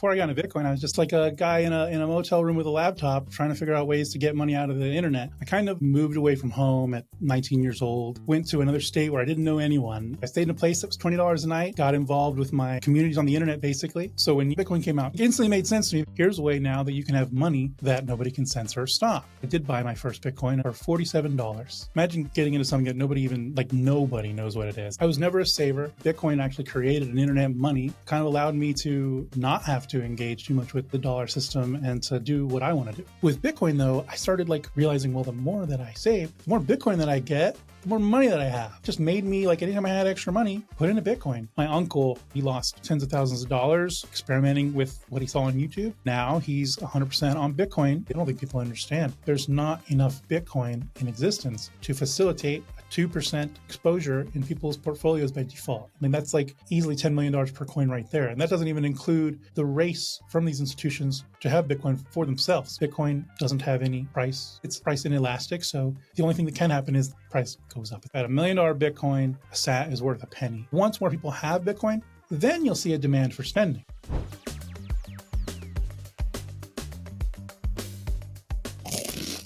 before I got into Bitcoin, I was just like a guy in a motel room with a laptop trying to figure out ways to get money out of the internet. I kind of moved away from home at 19 years old, went to another state where I didn't know anyone. I stayed in a place that was $20 a night, got involved with my communities on the internet, basically. So when Bitcoin came out, it instantly made sense to me. Here's a way now that you can have money that nobody can censor or stop. I did buy my first Bitcoin for $47. Imagine getting into something that nobody knows what it is. I was never a saver. Bitcoin actually created an internet money, kind of allowed me to not have to engage too much with the dollar system and to do what I want to do. With Bitcoin, though, I started realizing, well, the more that I save, the more Bitcoin that I get, the more money that I have. It just made me, anytime I had extra money, put into Bitcoin. My uncle, he lost tens of thousands of dollars experimenting with what he saw on YouTube. Now he's 100% on Bitcoin. I don't think people understand. There's not enough Bitcoin in existence to facilitate a 2% exposure in people's portfolios by default. I mean, that's easily $10 million per coin right there. And that doesn't even include the race from these institutions to have Bitcoin for themselves. Bitcoin doesn't have any price. It's price inelastic. So the only thing that can happen is the price goes up. At $1 million Bitcoin, a sat is worth a penny. Once more people have Bitcoin, then you'll see a demand for spending.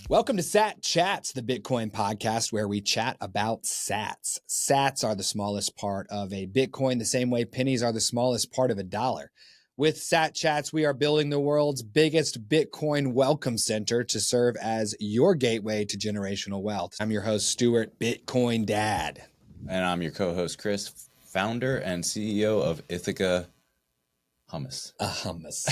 Welcome to Sat Chats, the Bitcoin podcast where we chat about sats. Sats are the smallest part of a Bitcoin, the same way pennies are the smallest part of a dollar. With Sat Chats, we are building the world's biggest Bitcoin welcome center to serve as your gateway to generational wealth. I'm your host, Stuart, Bitcoin Dad. And I'm your co-host, Chris, founder and CEO of Ithaca Hummus. Hummus.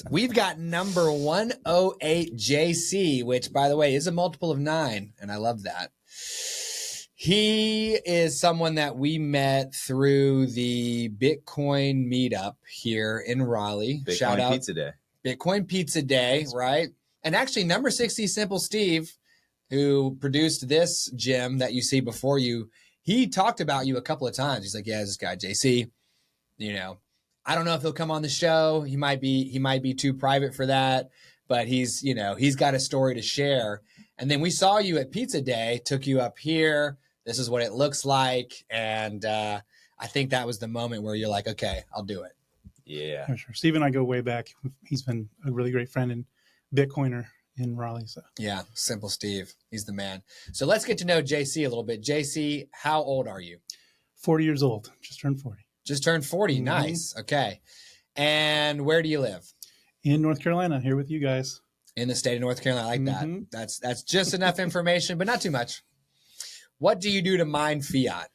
We've got number 108 JC, which, by the way, is a multiple of 9, and I love that. He is someone that we met through the Bitcoin meetup here in Raleigh. Bitcoin Shout out Pizza Day. Bitcoin Pizza Day, right? And actually, number 60 Simple Steve, who produced this gem that you see before you, he talked about you a couple of times. He's like, yeah, this guy JC, I don't know if he'll come on the show. He might be too private for that, but he's got a story to share. And then we saw you at Pizza Day, took you up here. This is what it looks like. And I think that was the moment where you're like, okay, I'll do it. Yeah. For sure. Steve and I go way back. He's been a really great friend and Bitcoiner in Raleigh. So yeah, Simple Steve. He's the man. So let's get to know JC a little bit. JC, how old are you? 40 years old. Just turned 40. Just turned 40. Mm-hmm. Nice. Okay. And where do you live? In North Carolina, here with you guys. In the state of North Carolina. I like that. That's just enough information, but not too much. What do you do to mine fiat?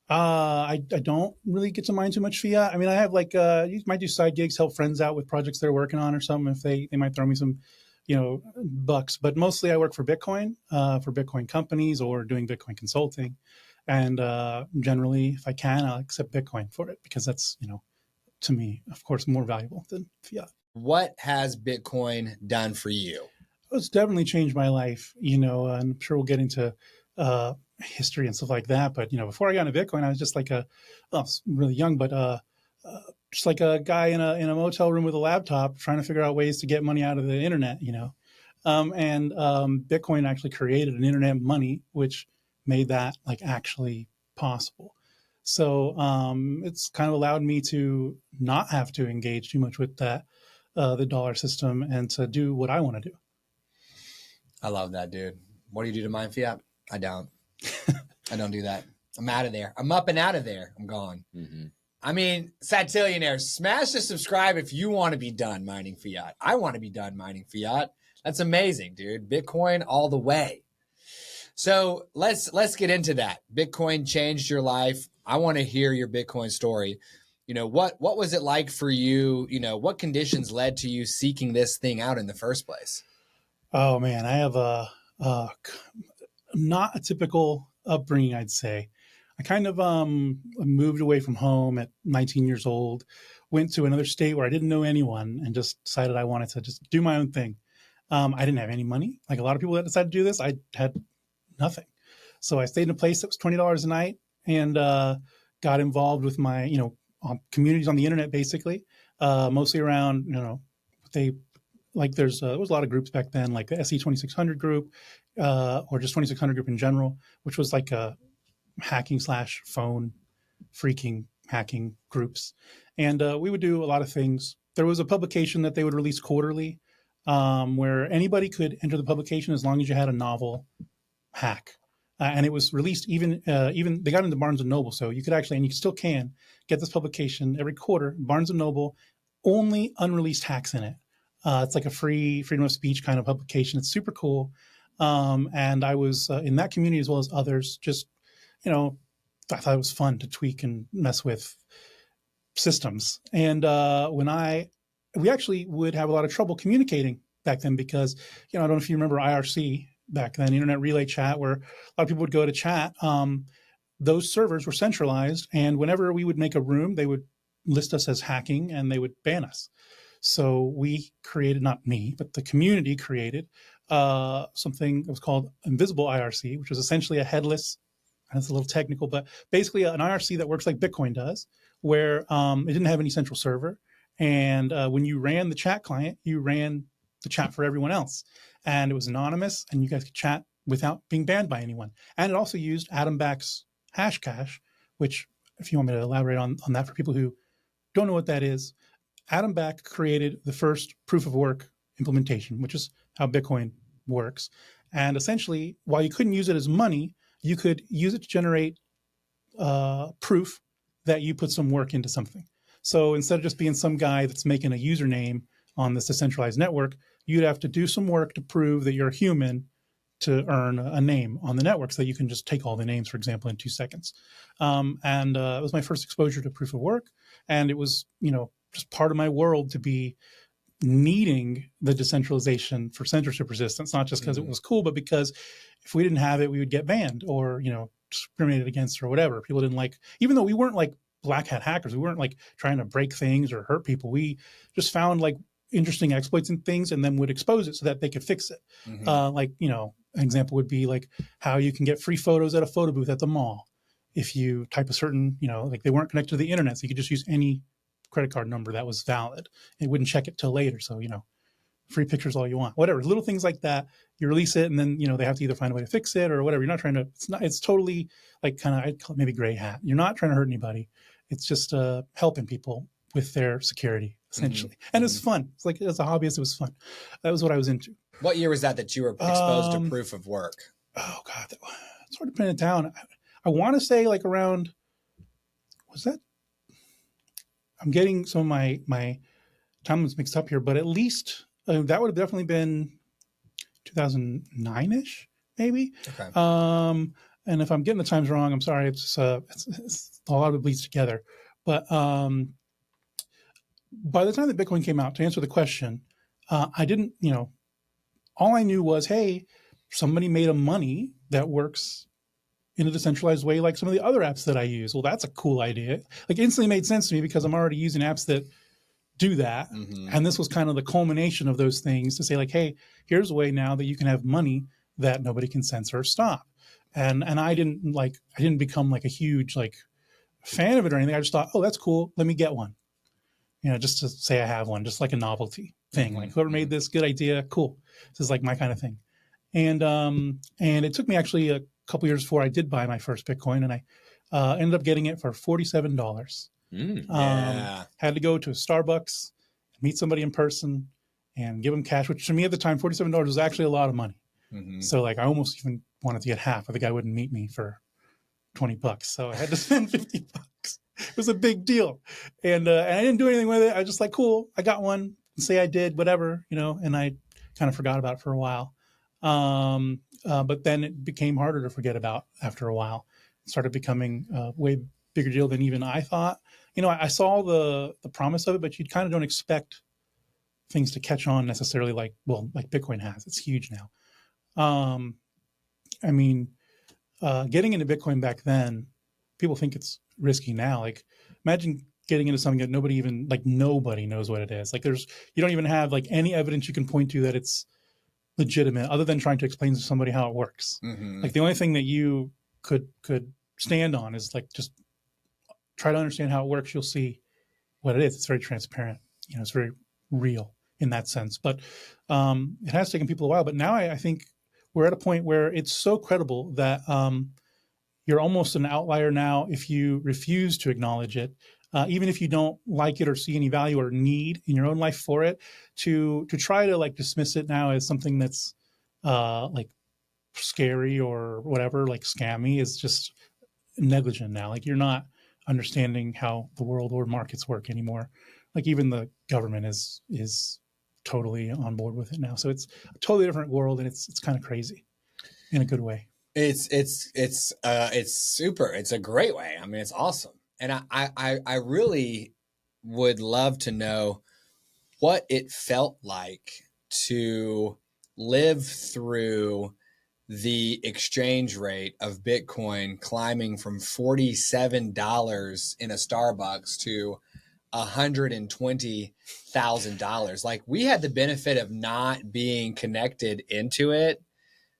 I don't really get to mine too much fiat. I mean, I have you might do side gigs, help friends out with projects they're working on or something. If they might throw me some, bucks, but mostly I work for Bitcoin companies or doing Bitcoin consulting. And generally, if I can, I'll accept Bitcoin for it because that's, to me, of course, more valuable than fiat. What has Bitcoin done for you? It's definitely changed my life, and I'm sure we'll get into history and stuff like that. But, before I got into Bitcoin, I was just really young, but just like a guy in a motel room with a laptop trying to figure out ways to get money out of the internet, and Bitcoin actually created an internet money, which made that actually possible. So it's kind of allowed me to not have to engage too much with the dollar system and to do what I want to do. I love that, dude. What do you do to mine fiat? I don't. I don't do that. I'm out of there. I'm up and out of there. I'm gone. Mm-hmm. I mean, Satillionaires, smash the subscribe if you want to be done mining fiat. I want to be done mining fiat. That's amazing, dude. Bitcoin all the way. So let's get into that. Bitcoin changed your life. I want to hear your Bitcoin story. What was it like for you? What conditions led to you seeking this thing out in the first place? Oh man, I have not a typical upbringing, I'd say. I kind of moved away from home at 19 years old, went to another state where I didn't know anyone and just decided I wanted to just do my own thing. I didn't have any money. Like a lot of people that decided to do this, I had nothing. So I stayed in a place that was $20 a night and got involved with my, communities on the internet, basically, mostly around, there was a lot of groups back then, like the SE 2600 group or just 2600 group in general, which was like a hacking / phone freaking hacking groups. And we would do a lot of things. There was a publication that they would release quarterly where anybody could enter the publication as long as you had a novel hack. And it was released even they got into Barnes and Noble, so you could actually, and you still can get this publication every quarter. Barnes and Noble, only unreleased hacks in it. It's like a free freedom of speech kind of publication. It's super cool. And I was in that community as well as others. Just, I thought it was fun to tweak and mess with systems. And we actually would have a lot of trouble communicating back then because, I don't know if you remember IRC back then, Internet Relay Chat, where a lot of people would go to chat. Those servers were centralized, and whenever we would make a room, they would list us as hacking and they would ban us. So we created, not me, but the community created something that was called Invisible IRC, which was essentially a headless, and it's a little technical, but basically an IRC that works like Bitcoin does, where it didn't have any central server. And when you ran the chat client, you ran the chat for everyone else. And it was anonymous, and you guys could chat without being banned by anyone. And it also used Adam Back's hashcash, which, if you want me to elaborate on that for people who don't know what that is, Adam Back created the first proof of work implementation, which is how Bitcoin works. And essentially, while you couldn't use it as money, you could use it to generate proof that you put some work into something. So instead of just being some guy that's making a username on this decentralized network, you'd have to do some work to prove that you're a human to earn a name on the network so that you can just take all the names, for example, in 2 seconds. And it was my first exposure to proof of work. And it was, just part of my world to be needing the decentralization for censorship resistance, not just because it was cool, but because if we didn't have it, we would get banned or, discriminated against or whatever. People didn't like, even though we weren't like black hat hackers, we weren't like trying to break things or hurt people. We just found like interesting exploits and things and then would expose it so that they could fix it. An example would be like how you can get free photos at a photo booth at the mall. If you type a certain, like they weren't connected to the internet, so you could just use any credit card number that was valid. It wouldn't check it till later. So, free pictures all you want, whatever, little things like that. You release it and then, they have to either find a way to fix it or whatever. You're not trying to, it's totally like kind of, I'd call it maybe gray hat. You're not trying to hurt anybody. It's just helping people with their security, essentially. And it's fun. It's like, as a hobbyist, it was fun. That was what I was into. What year was that you were exposed to proof of work? Oh God, it's hard to pin it down. I want to say like around, was that? I'm getting some of my timelines mixed up here, but at least that would have definitely been 2009-ish, maybe. Okay. And if I'm getting the times wrong, I'm sorry. It's a lot of it bleeds together. But by the time that Bitcoin came out, to answer the question, I didn't, all I knew was, hey, somebody made a money that works in a decentralized way, like some of the other apps that I use. Well, that's a cool idea. Like instantly made sense to me because I'm already using apps that do that. And this was kind of the culmination of those things to say like, hey, here's a way now that you can have money that nobody can censor or stop. And I didn't become like a huge like fan of it or anything. I just thought, oh, that's cool. Let me get one. Just to say I have one, just like a novelty thing. Like whoever made this, good idea, cool. This is like my kind of thing. And it took me actually a couple years before I did buy my first Bitcoin, and I ended up getting it for $47. Had to go to a Starbucks, meet somebody in person, and give them cash, which to me at the time, $47 was actually a lot of money. So like I almost even wanted to get half, but the guy wouldn't meet me for $20. So I had to spend $50. It was a big deal. And I didn't do anything with it. I was just like, cool, I got one, say I did, whatever, and I kind of forgot about it for a while. But then it became harder to forget about after a while. It started becoming a way bigger deal than even I thought. I saw the promise of it, but you kind of don't expect things to catch on necessarily like Bitcoin has. It's huge now. Getting into Bitcoin back then, people think it's risky now. Like imagine getting into something that nobody knows what it is. Like you don't even have like any evidence you can point to that it's legitimate other than trying to explain to somebody how it works. Like the only thing that you could stand on is like just try to understand how it works. You'll see what it is. It's very transparent. It's very real in that sense. But it has taken people a while. But now I think we're at a point where it's so credible that you're almost an outlier now if you refuse to acknowledge it, even if you don't like it or see any value or need in your own life for it. To try to like dismiss it now as something that's like scary or whatever, like scammy, is just negligent now. Like you're not understanding how the world or markets work anymore. Like even the government is totally on board with it now. So it's a totally different world, and it's kind of crazy in a good way. It's super. It's a great way. I mean, it's awesome. And I really would love to know what it felt like to live through the exchange rate of Bitcoin climbing from $47 in a Starbucks to $120,000. Like, we had the benefit of not being connected into it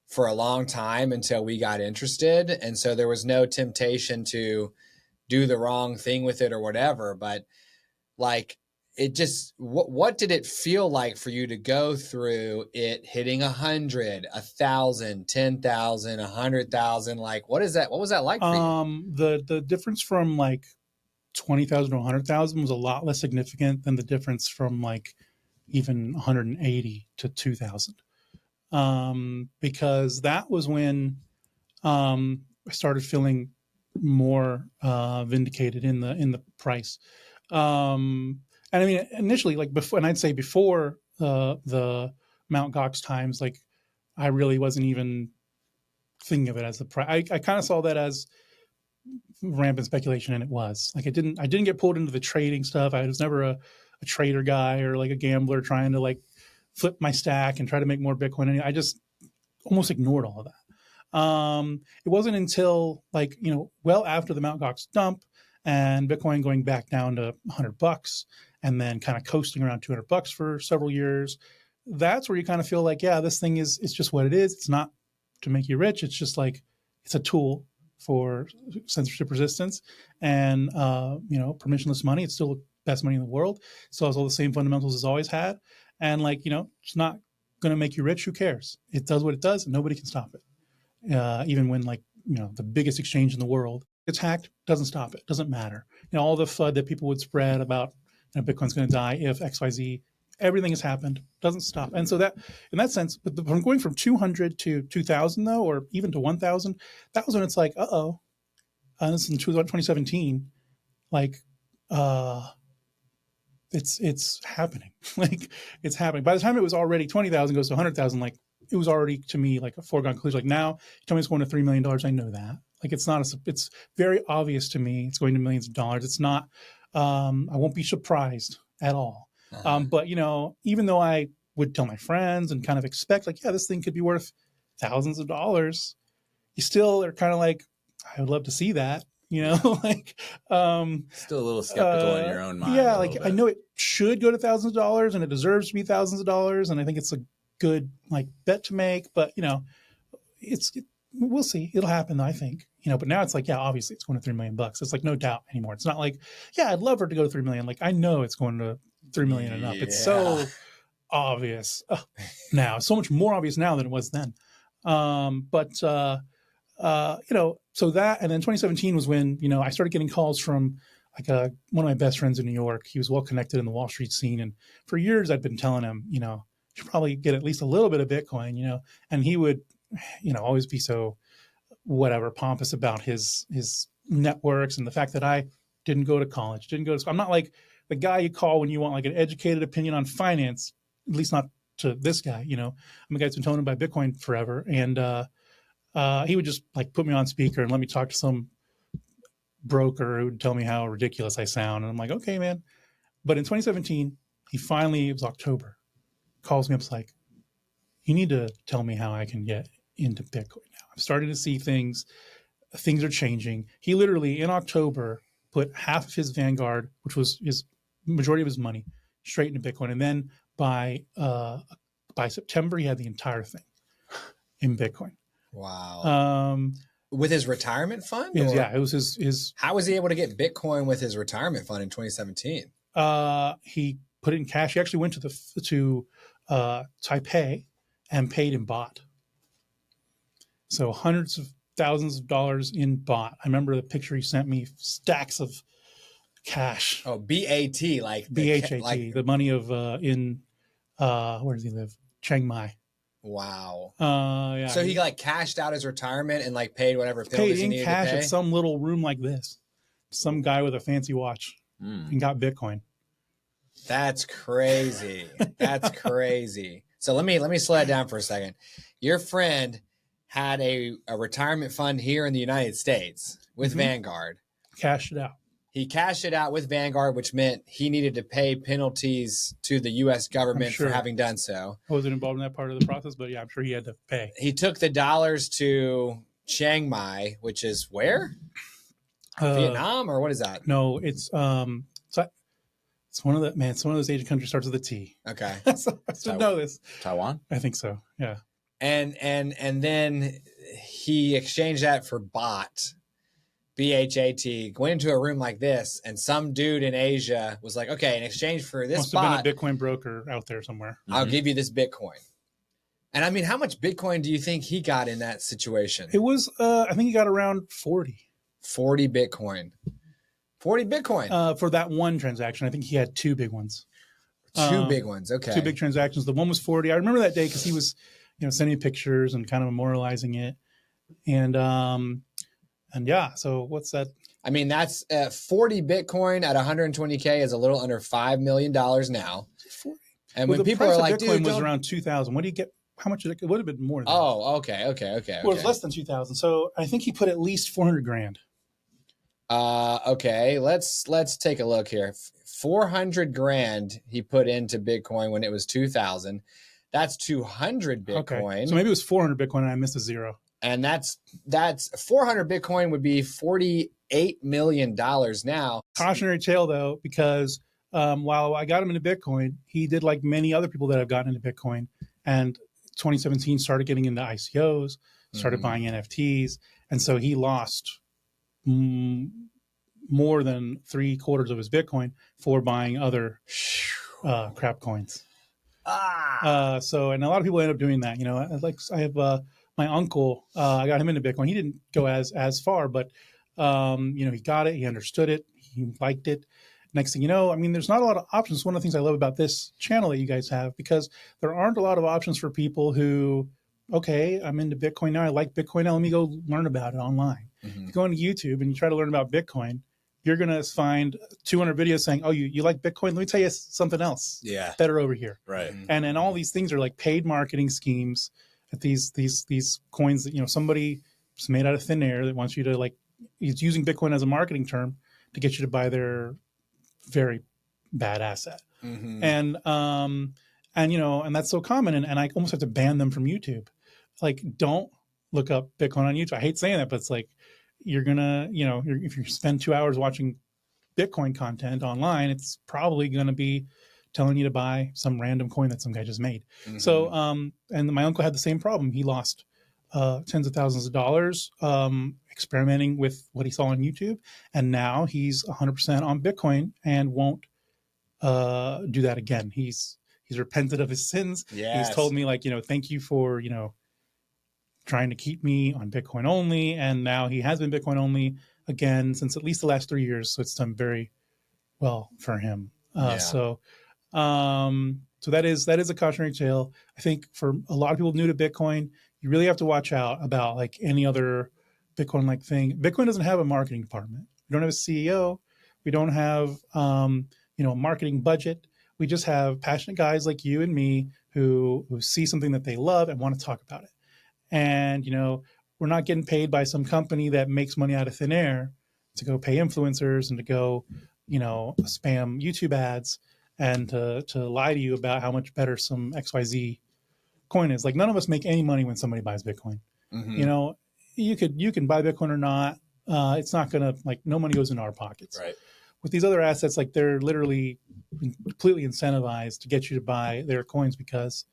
for a long time until we got interested. And so there was no temptation to do the wrong thing with it or whatever. But like, it just, what did it feel like for you to go through it hitting 100, 1,000, 10,000, 100,000? Like, what is that? What was that like for you? The difference from like 20,000 to 100,000 was a lot less significant than the difference from like even 180 to 2,000. Because that was when I started feeling more vindicated in the price. And I mean, initially, like before, and I'd say before the Mount Gox times, like I really wasn't even thinking of it as the price. I kind of saw that as rampant speculation, and it was like I didn't get pulled into the trading stuff. I was never a trader guy or like a gambler trying to like flip my stack and try to make more Bitcoin. I just almost ignored all of that. It wasn't until like, well after the Mt. Gox dump and Bitcoin going back down to $100 and then kind of coasting around $200 for several years, that's where you kind of feel like, yeah, this thing it's just what it is. It's not to make you rich. It's just like, it's a tool for censorship resistance and, permissionless money. It's still the best money in the world. Still has all the same fundamentals it's always had. And like, it's not going to make you rich. Who cares? It does what it does and nobody can stop it. Even when like, the biggest exchange in the world gets hacked, doesn't stop it. Doesn't matter. All the FUD that people would spread about Bitcoin's going to die if XYZ, everything has happened, doesn't stop. And so that, in that sense, but from going from 200 to 2,000 though, or even to 1,000, that was when it's like, this is in 2017, like, it's happening. Like it's happening. By the time it was already 20,000 goes to 100,000, like it was already to me like a foregone conclusion. Like now, you tell me it's going to $3 million. I know that. Like it's not it's very obvious to me. It's going to millions of dollars. It's not. I won't be surprised at all. But even though I would tell my friends and kind of expect like, yeah, this thing could be worth thousands of dollars, you still are kind of like, I would love to see that. Like still a little skeptical in your own mind. Yeah, like I know it should go to thousands of dollars and it deserves to be thousands of dollars, and I think it's a good like bet to make. But we'll see. It'll happen, I think. But now it's like, yeah, obviously it's going to $3 million. It's like no doubt anymore. It's not like, yeah, I'd love for it to go to 3 million. Like I know it's going to 3 million and up. Yeah. It's so obvious now. It's so much more obvious now than it was then. So that, and then 2017 was when, I started getting calls from like one of my best friends in New York. He was well connected in the Wall Street scene. And for years I'd been telling him, you should probably get at least a little bit of Bitcoin, and he would, always be so whatever pompous about his networks and the fact that I didn't go to college, didn't go to school. I'm not like the guy you call when you want like an educated opinion on finance, at least not to this guy, I'm the guy that's been telling him about Bitcoin forever. And, he would just like put me on speaker and let me talk to some broker who would tell me how ridiculous I sound. And I'm like, okay, man. But in 2017, it was October, calls me up, like, you need to tell me how I can get into Bitcoin now. I'm starting to see things are changing. He literally in October put half of his Vanguard, which was his majority of his money, straight into Bitcoin. And then by September, he had the entire thing in Bitcoin. Wow. With his retirement fund? Yeah, it was his. How was he able to get Bitcoin with his retirement fund in 2017? He put it in cash. He actually went to Taipei and paid in baht. So hundreds of thousands of dollars in bot. I remember the picture he sent me, stacks of cash. Oh, BAT, like BHAT, like the money of in where does he live? Chiang Mai. wow. Yeah. So he like cashed out his retirement and like paid whatever paid penalties he in needed cash to pay. at some little room like this. Some guy with a fancy watch and got Bitcoin. That's crazy. That's crazy. So let me slow it down for a second. Your friend had a retirement fund here in the United States with Vanguard. Cashed it out. He cashed it out with Vanguard, which meant he needed to pay penalties to the U.S. government for having done so. I wasn't involved in that part of the process, but yeah, I'm sure he had to pay. He took the dollars to Chiang Mai, which is where? Vietnam, or what is that? No, it's one of the it's one of those Asian countries starts with a T. Okay. So I should know this. Taiwan? I think so. Yeah. And then he exchanged that for BOT. BHAT, went into a room like this, and some dude in Asia was like, okay, in exchange for this Must bot, have been a Bitcoin broker out there somewhere. I'll give you this Bitcoin. And I mean, how much Bitcoin do you think he got in that situation? It was, I think he got around 40. 40 Bitcoin. 40 Bitcoin. For that one transaction. I think he had two big ones. Two big ones. Okay. Two big transactions. The one was 40. I remember that day because he was, sending me pictures and kind of memorializing it. And yeah, so what's that? I mean, that's 40 Bitcoin at 120K is a little under $5 million now. 40. And when people are like, Bitcoin dude, was around 2,000. What do you get? How much? It would have been more than oh, okay. Well, it was less than 2,000. So I think he put at least 400 grand. Okay, let's take a look here. 400 grand he put into Bitcoin when it was 2,000. That's 200 Bitcoin. Okay. So maybe it was 400 Bitcoin and I missed a zero. And that's 400 Bitcoin would be $48 million now. Cautionary tale though, because while I got him into Bitcoin, he did like many other people that have gotten into Bitcoin, and 2017 started getting into ICOs, started buying NFTs, and so he lost more than 3/4 of his Bitcoin for buying other crap coins. So, and a lot of people end up doing that. I have my uncle. I got him into Bitcoin. He didn't go as far, but he got it. He understood it. He liked it. Next thing you know, I mean, there's not a lot of options. One of the things I love about this channel that you guys have, because there aren't a lot of options for people who, okay, I'm into Bitcoin now. I like Bitcoin now. Let me go learn about it online. If you go into YouTube and you try to learn about Bitcoin, you're going to find 200 videos saying, oh, you like Bitcoin? Let me tell you something else. Yeah. Better over here. Right. And all these things are like paid marketing schemes at these coins that, somebody is made out of thin air that wants you to it's using Bitcoin as a marketing term to get you to buy their very bad asset. And that's so common. And I almost have to ban them from YouTube. Like, don't look up Bitcoin on YouTube. I hate saying that, but it's like, you're gonna, if you spend 2 hours watching Bitcoin content online, it's probably gonna be telling you to buy some random coin that some guy just made. So, and my uncle had the same problem. He lost tens of thousands of dollars experimenting with what he saw on YouTube, and now he's 100% on Bitcoin and won't do that again. He's repented of his sins. Yes. He's told me thank you for trying to keep me on Bitcoin only, and now he has been Bitcoin only again since at least the last 3 years. So it's done very well for him. So that is a cautionary tale. I think for a lot of people new to Bitcoin, you really have to watch out about like any other Bitcoin-like thing. Bitcoin doesn't have a marketing department. We don't have a CEO. We don't have a marketing budget. We just have passionate guys like you and me who see something that they love and want to talk about it. And, we're not getting paid by some company that makes money out of thin air to go pay influencers and to go, spam YouTube ads and to lie to you about how much better some XYZ coin is. Like, none of us make any money when somebody buys Bitcoin. You can buy Bitcoin or not. It's not going to, no money goes into our pockets. Right. With these other assets, they're literally completely incentivized to get you to buy their coins because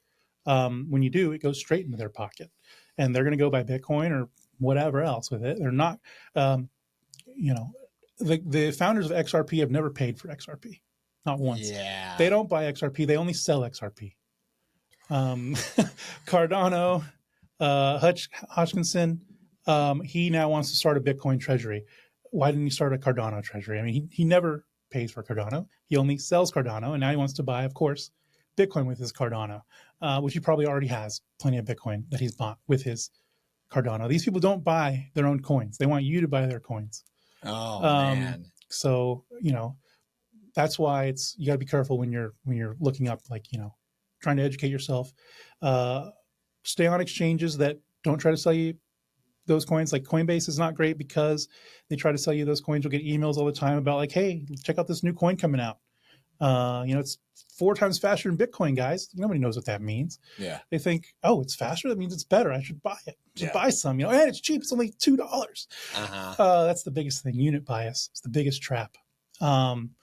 when you do, it goes straight into their pocket. And they're going to go buy Bitcoin or whatever else with it. They're not, the founders of XRP have never paid for XRP, not once. Yeah. They don't buy XRP. They only sell XRP. Cardano, Hodgkinson, He now wants to start a Bitcoin treasury. Why didn't he start a Cardano treasury? I mean, he never pays for Cardano. He only sells Cardano, and now he wants to buy, of course, Bitcoin with his Cardano, which he probably already has plenty of Bitcoin that he's bought with his Cardano. These people don't buy their own coins. They want you to buy their coins. Oh, man. So, that's why you got to be careful when you're looking up, like, trying to educate yourself. Stay on exchanges that don't try to sell you those coins. Like Coinbase is not great because they try to sell you those coins. You'll get emails all the time about like, hey, check out this new coin coming out. It's 4 times faster than Bitcoin, guys. Nobody knows what that means. Yeah. They think, oh, it's faster. That means it's better. I should buy it. Just buy some, and it's cheap. It's only $2. That's the biggest thing. Unit bias. It's the biggest trap.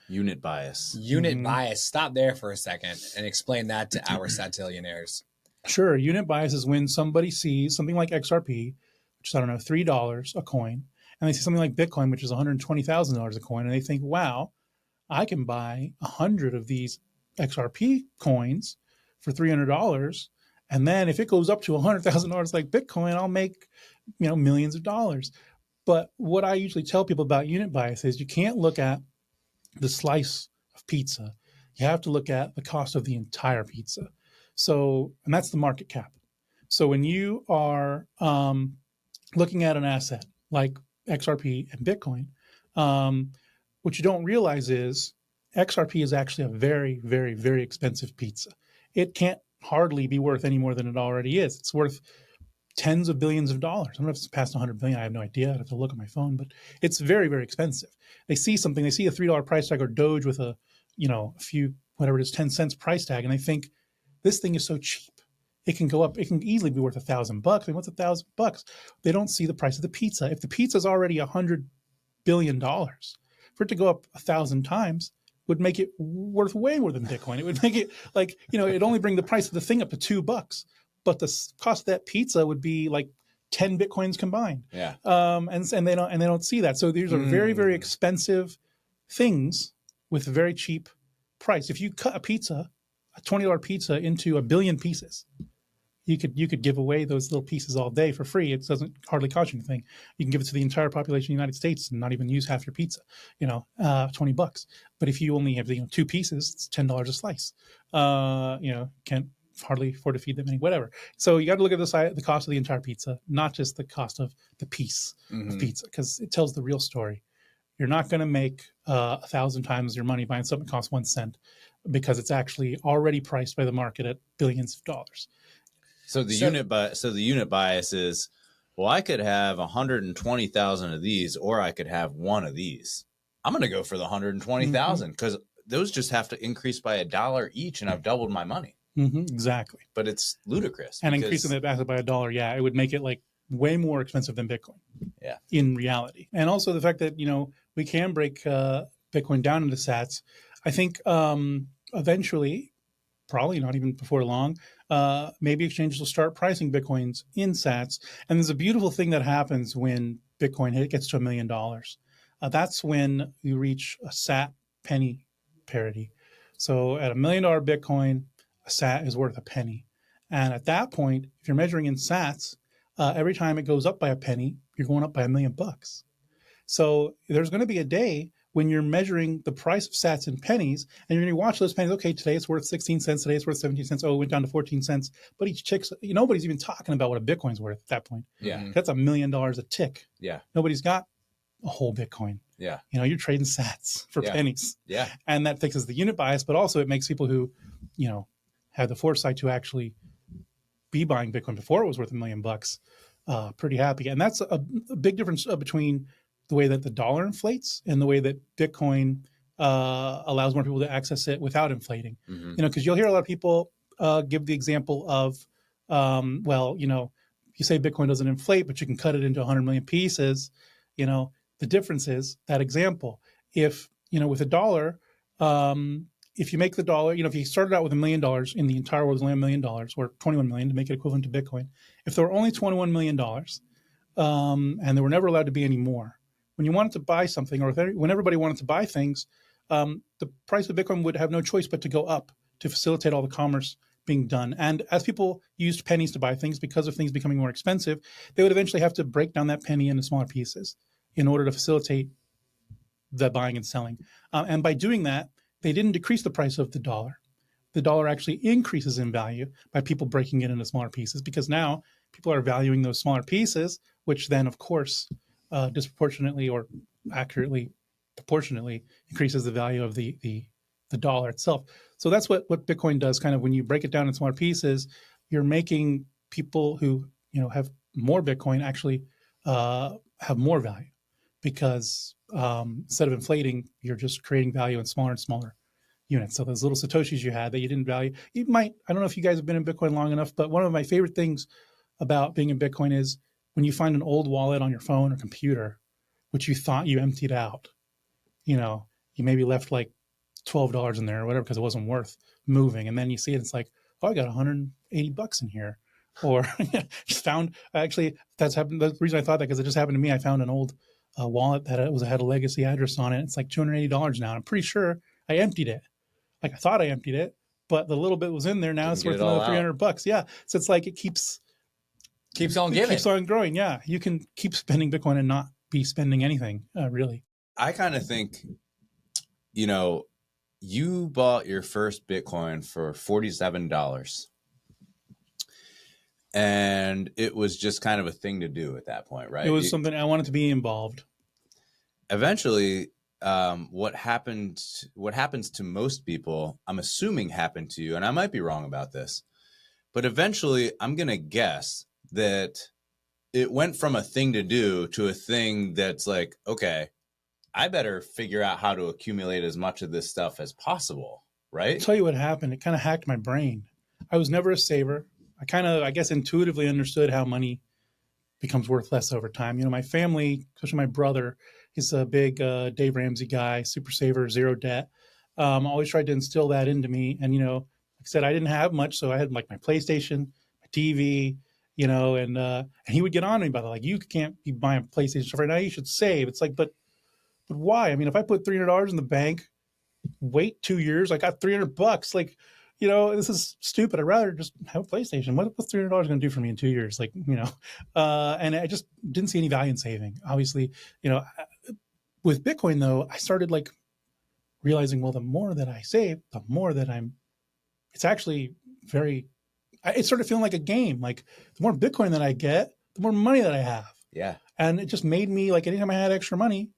Unit bias. Unit bias. Stop there for a second and explain that to our satillionaires. Sure. Unit bias is when somebody sees something like XRP, which is, I don't know, $3 a coin, and they see something like Bitcoin, which is $120,000 a coin, and they think, wow, I can buy 100 of these XRP coins for $300, and then if it goes up to $100,000 like Bitcoin, I'll make, millions of dollars. But what I usually tell people about unit bias is you can't look at the slice of pizza. You have to look at the cost of the entire pizza. So, and that's the market cap. So when you are looking at an asset like XRP and Bitcoin, what you don't realize is XRP is actually a very, very, very expensive pizza. It can't hardly be worth any more than it already is. It's worth tens of billions of dollars. I don't know if it's past 100 billion. I have no idea. I'd have to look at my phone, but it's very, very expensive. They see something, they see a $3 price tag or Doge with a few, whatever it is, 10 cents price tag, and they think this thing is so cheap. It can go up. It can easily be worth $1,000. I mean, what's $1,000? They don't see the price of the pizza. If the pizza is already $100 billion, for it to go up 1,000 times would make it worth way more than Bitcoin. It would make it like, it'd only bring the price of the thing up to $2, but the cost of that pizza would be like 10 Bitcoins combined. Yeah. And they don't see that. So these are very, very expensive things with a very cheap price. If you cut a $20 pizza into 1 billion pieces, you could give away those little pieces all day for free. It doesn't hardly cost you anything. You can give it to the entire population of the United States and not even use half your pizza, $20. But if you only have 2 pieces, it's $10 a slice. Can't hardly afford to feed them any, whatever. So you got to look at the cost of the entire pizza, not just the cost of the piece of pizza, because it tells the real story. You're not going to make 1,000 times your money buying something that costs 1 cent because it's actually already priced by the market at billions of dollars. So the unit bias is, well, I could have 120,000 of these, or I could have one of these. I'm going to go for the 120,000 because those just have to increase by $1 each, and I've doubled my money. Exactly. But it's ludicrous. And increasing that basket by $1, it would make it like way more expensive than Bitcoin. Yeah. In reality. And also the fact that, we can break Bitcoin down into sats. I think eventually, probably not even before long, maybe exchanges will start pricing Bitcoins in sats. And there's a beautiful thing that happens when Bitcoin gets to $1 million. That's when you reach a sat penny parity. So at $1 million Bitcoin, a sat is worth a penny. And at that point, if you're measuring in sats, every time it goes up by a penny, you're going up by $1 million. So there's going to be a day when you're measuring the price of sats in pennies, and you're going to watch those pennies. Okay, today it's worth 16 cents. Today it's worth 17 cents. Oh, it went down to 14 cents. But each tick, nobody's even talking about what a Bitcoin's worth at that point. Yeah. That's $1 million a tick. Yeah. Nobody's got a whole Bitcoin. Yeah. You're trading sats for pennies. Yeah. And that fixes the unit bias, but also it makes people who, have the foresight to actually be buying Bitcoin before it was worth $1 million pretty happy. And that's a big difference between the way that the dollar inflates and the way that Bitcoin allows more people to access it without inflating. Because you'll hear a lot of people give the example of, you say Bitcoin doesn't inflate, but you can cut it into 100 million pieces. The difference is that example. If, with a dollar, if you make the dollar, if you started out with $1 million in the entire world was only $1 million or 21 million to make it equivalent to Bitcoin, if there were only $21 million and there were never allowed to be any more, when you wanted to buy something or when everybody wanted to buy things, the price of Bitcoin would have no choice but to go up to facilitate all the commerce being done. And as people used pennies to buy things, because of things becoming more expensive, they would eventually have to break down that penny into smaller pieces in order to facilitate the buying and selling. And by doing that, they didn't decrease the price of the dollar. The dollar actually increases in value by people breaking it into smaller pieces, because now people are valuing those smaller pieces, which then, of course, disproportionately or accurately, proportionately increases the value of the dollar itself. So that's what Bitcoin does. Kind of when you break it down in smaller pieces, you're making people who have more Bitcoin actually have more value, because instead of inflating, you're just creating value in smaller and smaller units. So those little Satoshis you had that you didn't value, you might, I don't know if you guys have been in Bitcoin long enough, but one of my favorite things about being in Bitcoin is when you find an old wallet on your phone or computer, which you thought you emptied out, you maybe left like $12 in there or whatever because it wasn't worth moving. And then you see it, it's like, oh, I got $180 in here. Or just found, actually, that's happened. The reason I thought that, because it just happened to me. I found an old wallet that had a legacy address on it. It's like $280 now. I'm pretty sure I emptied it. Like I thought I emptied it, but the little bit was in there. Now it's worth another $300. Yeah. So it's like it keeps on giving. Keeps on growing. Yeah. You can keep spending Bitcoin and not be spending anything, really. I kind of think, you bought your first Bitcoin for $47. And it was just kind of a thing to do at that point, right? It was something I wanted to be involved. Eventually, what happens to most people, I'm assuming happened to you, and I might be wrong about this, but eventually I'm going to guess that it went from a thing to do to a thing that's like, okay, I better figure out how to accumulate as much of this stuff as possible, right? I'll tell you what happened. It kind of hacked my brain. I was never a saver. I guess, intuitively understood how money becomes worth less over time. My family, especially my brother, he's a big Dave Ramsey guy, super saver, zero debt. Always tried to instill that into me. And, like I said, I didn't have much. So I had like my PlayStation, my TV, and he would get on me about it. Like, you can't be buying PlayStation stuff right now. You should save. It's like, but why? I mean, if I put $300 in the bank, wait 2 years, I got $300. Like, this is stupid. I'd rather just have a PlayStation. What's $300 going to do for me in 2 years? Like, and I just didn't see any value in saving. Obviously, with Bitcoin though, I started like realizing, well, the more that I save, the more that it's actually it started feeling like a game. Like the more Bitcoin that I get, the more money that I have. Yeah. And it just made me, like, anytime I had extra money,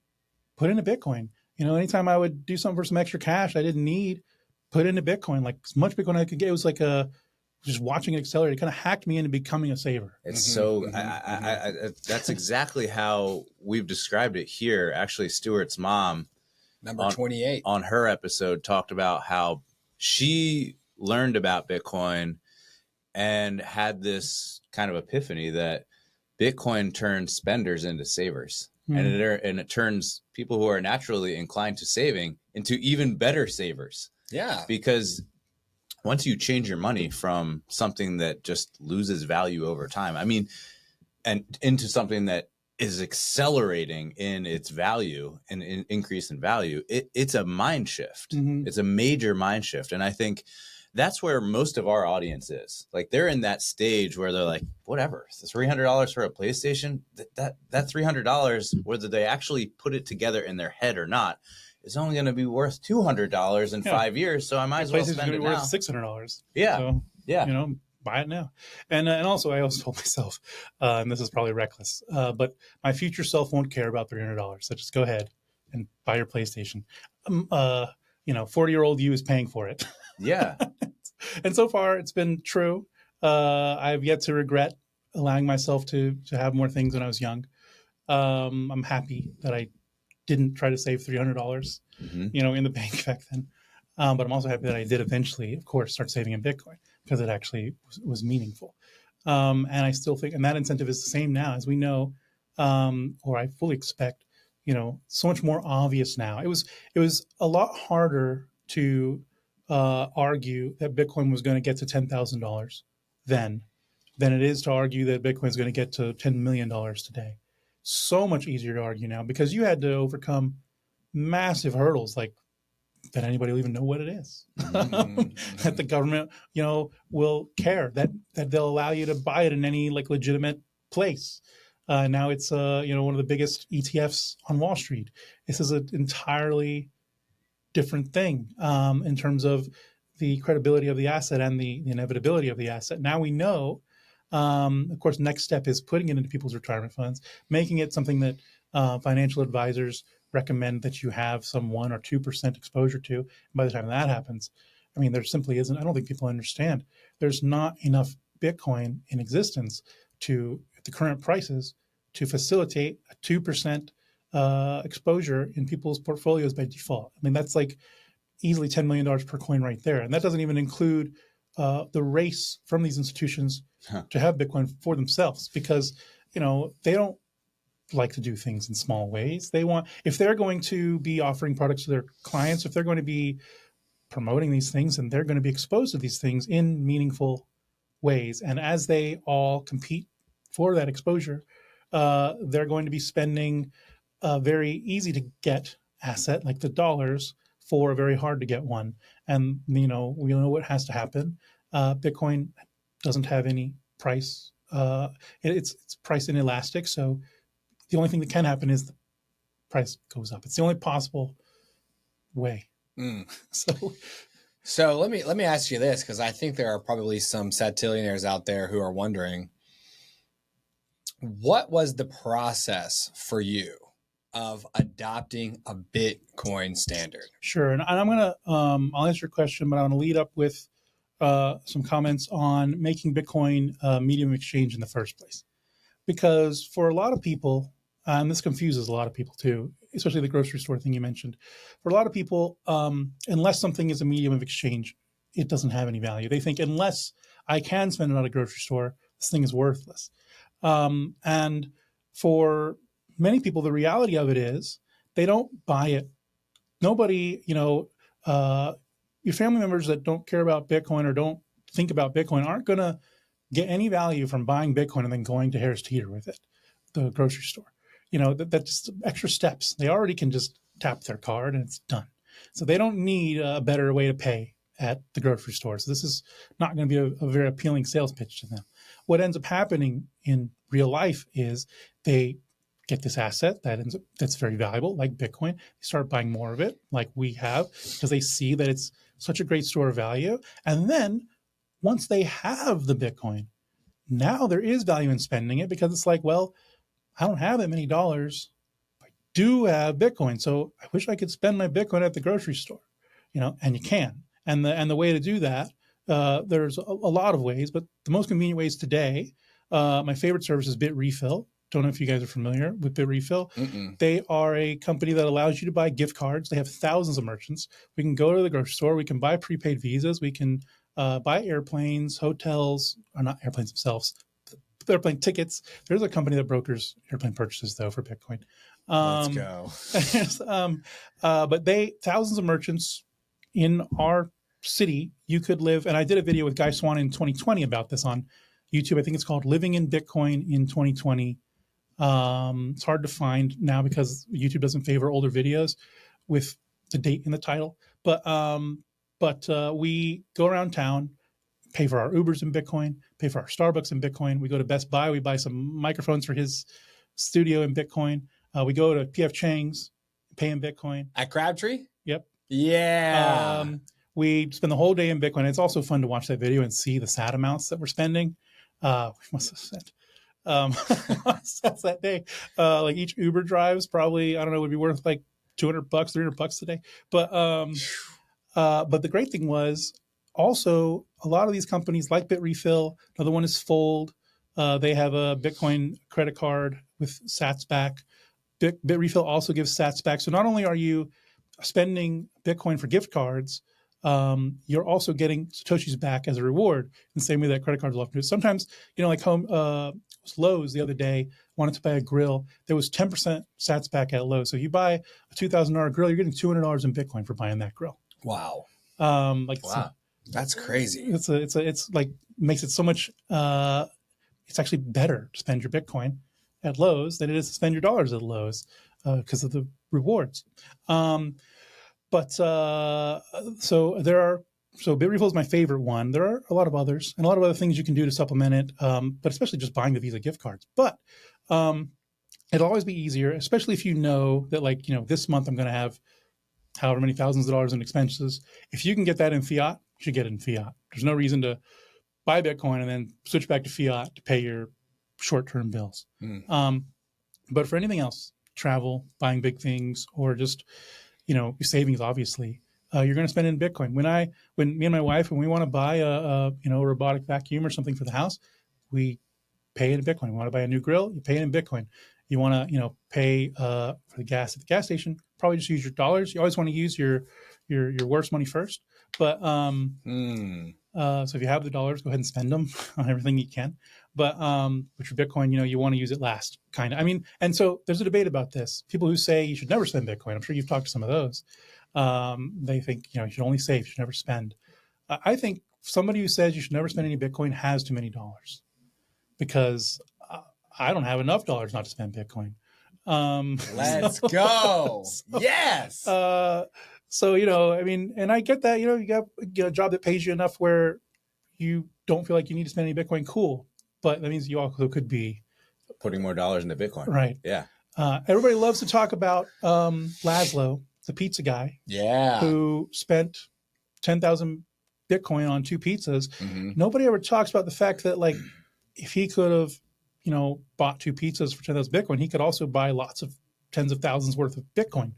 put into Bitcoin. Anytime I would do something for some extra cash I didn't need, put into Bitcoin, like as much Bitcoin I could get. It was like just watching it accelerate. It kind of hacked me into becoming a saver. It's so, that's exactly how we've described it here. Actually, Stuart's mom, number 28, on her episode, talked about how she learned about Bitcoin and had this kind of epiphany that Bitcoin turns spenders into savers. And it turns people who are naturally inclined to saving into even better savers. Yeah. Because once you change your money from something that just loses value over time, and into something that is accelerating in its value and increase in value, it's a mind shift. Mm-hmm. It's a major mind shift. And I think that's where most of our audience is. Like, they're in that stage where they're like, whatever, it's $300 for a PlayStation, that $300, whether they actually put it together in their head or not, is only going to be worth $200 in 5 years. So I might as well spend it now. Worth $600. Yeah. So, yeah. Buy it now. And also, I always told myself, and this is probably reckless, but my future self won't care about $300. So just go ahead and buy your PlayStation. 40-year-old you is paying for it. Yeah. And so far it's been true. I've yet to regret allowing myself to have more things when I was young. I'm happy that I didn't try to save $300, in the bank back then. But I'm also happy that I did eventually, of course, start saving in Bitcoin, because it actually was meaningful. And I still think, and that incentive is the same now, as we know, or I fully expect, so much more obvious now. It was a lot harder to argue that Bitcoin was going to get to $10,000 then than it is to argue that Bitcoin is going to get to $10 million today. So much easier to argue now, because you had to overcome massive hurdles, like that anybody will even know what it is. Mm-hmm. That the government, will care, that they'll allow you to buy it in any like legitimate place. Now it's one of the biggest ETFs on Wall Street. This is an entirely different thing in terms of the credibility of the asset and the inevitability of the asset. Now we know. Of course, next step is putting it into people's retirement funds, making it something that financial advisors recommend that you have some 1 or 2% exposure to. And by the time that happens, I mean, there simply isn't. I don't think people understand. There's not enough Bitcoin in existence at the current prices to facilitate a 2% exposure in people's portfolios by default. I mean, that's like easily $10 million per coin right there. And that doesn't even include the race from these institutions to have Bitcoin for themselves, because, they don't like to do things in small ways. If they're going to be offering products to their clients, if they're going to be promoting these things, and they're going to be exposed to these things in meaningful ways. And as they all compete for that exposure, they're going to be spending a very easy to get asset like the dollars for a very hard to get one. And, we know what has to happen. Bitcoin doesn't have any price. It's price inelastic. So the only thing that can happen is the price goes up. It's the only possible way. So let me ask you this, because I think there are probably some satillionaires out there who are wondering, what was the process for you of adopting a Bitcoin standard? Sure. And I'm going to, I'll answer your question, but I want to lead up with some comments on making Bitcoin a medium of exchange in the first place. Because for a lot of people, and this confuses a lot of people too, especially the grocery store thing you mentioned. For a lot of people, unless something is a medium of exchange, it doesn't have any value. They think unless I can spend it at a grocery store, this thing is worthless. And for many people, the reality of it is they don't buy it. Nobody, your family members that don't care about Bitcoin or don't think about Bitcoin aren't going to get any value from buying Bitcoin and then going to Harris Teeter with it, the grocery store. That's just extra steps. They already can just tap their card and it's done. So they don't need a better way to pay at the grocery store. So this is not going to be a very appealing sales pitch to them. What ends up happening in real life is they get this asset that's very valuable, like Bitcoin. They start buying more of it, like we have, because they see that it's such a great store of value. And then once they have the Bitcoin, now there is value in spending it, because it's like, well, I don't have that many dollars. I do have Bitcoin, so I wish I could spend my Bitcoin at the grocery store, and you can. And the way to do that, there's a lot of ways, but the most convenient ways today, my favorite service is BitRefill. Don't know if you guys are familiar with BitRefill. Mm-mm. They are a company that allows you to buy gift cards. They have thousands of merchants. We can go to the grocery store. We can buy prepaid visas. We can buy airplanes, hotels, or not airplanes themselves, airplane tickets. There's a company that brokers airplane purchases, though, for Bitcoin. Let's go. But thousands of merchants in our city, you could live. And I did a video with Guy Swan in 2020 about this on YouTube. I think it's called Living in Bitcoin in 2020. It's hard to find now because YouTube doesn't favor older videos with the date in the title. But we go around town, pay for our Ubers in Bitcoin, pay for our Starbucks in Bitcoin. We go to Best Buy. We buy some microphones for his studio in Bitcoin. We go to P.F. Chang's, pay in Bitcoin. At Crabtree? Yep. Yeah. We spend the whole day in Bitcoin. It's also fun to watch that video and see the sad amounts that we're spending. We must have spent that's that day. Like each Uber drives probably, I don't know, would be worth like $200, $300 today. But the great thing was also a lot of these companies like BitRefill, another one is Fold. They have a Bitcoin credit card with sats back. BitRefill also gives sats back. So not only are you spending Bitcoin for gift cards, you're also getting Satoshis back as a reward in the same way that credit cards will often do. Sometimes, like Lowe's the other day wanted to buy a grill. There was 10% sats back at Lowe's. So if you buy a $2,000 grill, you're getting $200 in Bitcoin for buying that grill. Wow. Wow. That's crazy. It's like makes it so much, it's actually better to spend your Bitcoin at Lowe's than it is to spend your dollars at Lowe's because of the rewards. But so there are. So Bitrefill is my favorite one. There are a lot of others and a lot of other things you can do to supplement it, but especially just buying the Visa gift cards. But it'll always be easier, especially if you know that, like, this month I'm going to have however many thousands of dollars in expenses. If you can get that in fiat, you should get it in fiat. There's no reason to buy Bitcoin and then switch back to fiat to pay your short-term bills. But for anything else, travel, buying big things, or just your savings, obviously, you're going to spend it in Bitcoin. When me and my wife, when we want to buy a robotic vacuum or something for the house, we pay it in Bitcoin. You want to buy a new grill, you pay it in Bitcoin. You want to pay for the gas at the gas station, probably just use your dollars. You always want to use your worst money first. But so if you have the dollars, go ahead and spend them on everything you can. But for Bitcoin, you want to use it last, kind of. I mean, and so there's a debate about this. People who say you should never spend Bitcoin. I'm sure you've talked to some of those. They think you should only save, you should never spend. I think somebody who says you should never spend any Bitcoin has too many dollars, because I don't have enough dollars not to spend Bitcoin. Let's go. Yes. So, I mean, and I get that, you got a job that pays you enough where you don't feel like you need to spend any Bitcoin. Cool. But that means you also could be putting more dollars into Bitcoin. Right. Yeah. Everybody loves to talk about Laszlo, the pizza guy. Yeah. Who spent 10,000 Bitcoin on 2 pizzas. Nobody ever talks about the fact that, like, if he could have, bought 2 pizzas for 10,000 Bitcoin, he could also buy lots of tens of thousands worth of Bitcoin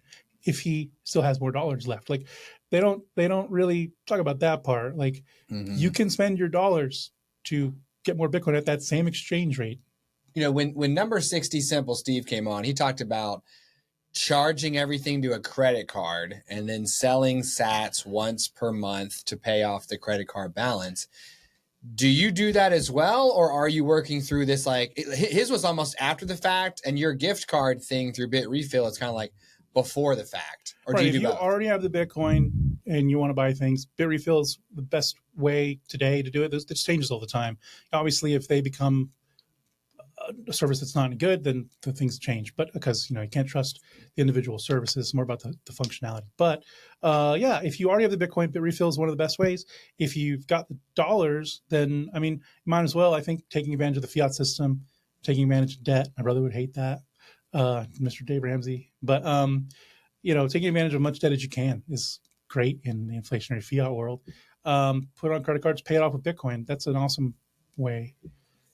if he still has more dollars left. Like, they don't really talk about that part. Like, you can spend your dollars to get more Bitcoin at that same exchange rate. When number 60 Simple Steve came on, he talked about charging everything to a credit card and then selling sats once per month to pay off the credit card balance. Do you do that as well, or are you working through this? Like, his was almost after the fact, and your gift card thing through Bitrefill, it's kind of like before the fact. Or right, do you do if you both? already have the Bitcoin and you want to buy things, Bitrefill is the best way today to do it. This changes all the time. Obviously, if they become a service that's not any good, then the things change. But because you can't trust the individual services, it's more about the functionality. But yeah, if you already have the Bitcoin, Bitrefill is one of the best ways. If you've got the dollars, then I mean, you might as well. I think taking advantage of the fiat system, taking advantage of debt. My brother would hate that, Mr. Dave Ramsey. But taking advantage of as much debt as you can is great in the inflationary fiat world. Put it on credit cards, pay it off with Bitcoin. That's an awesome way